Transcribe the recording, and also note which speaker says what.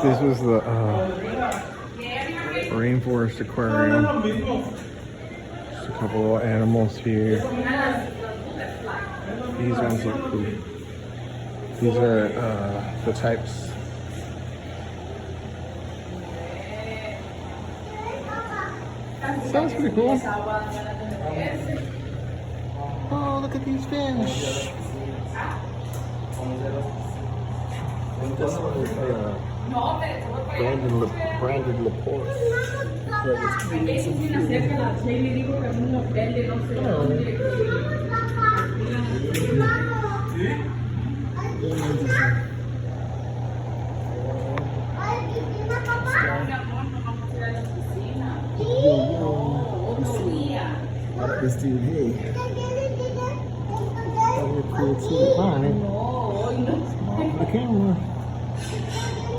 Speaker 1: This was the Rainforest Aquarium. Just a couple little animals here. These ones look cool. These are the types. Sounds pretty cool. Oh, look at these fish. This one is Branded Laporte. This dude, hey.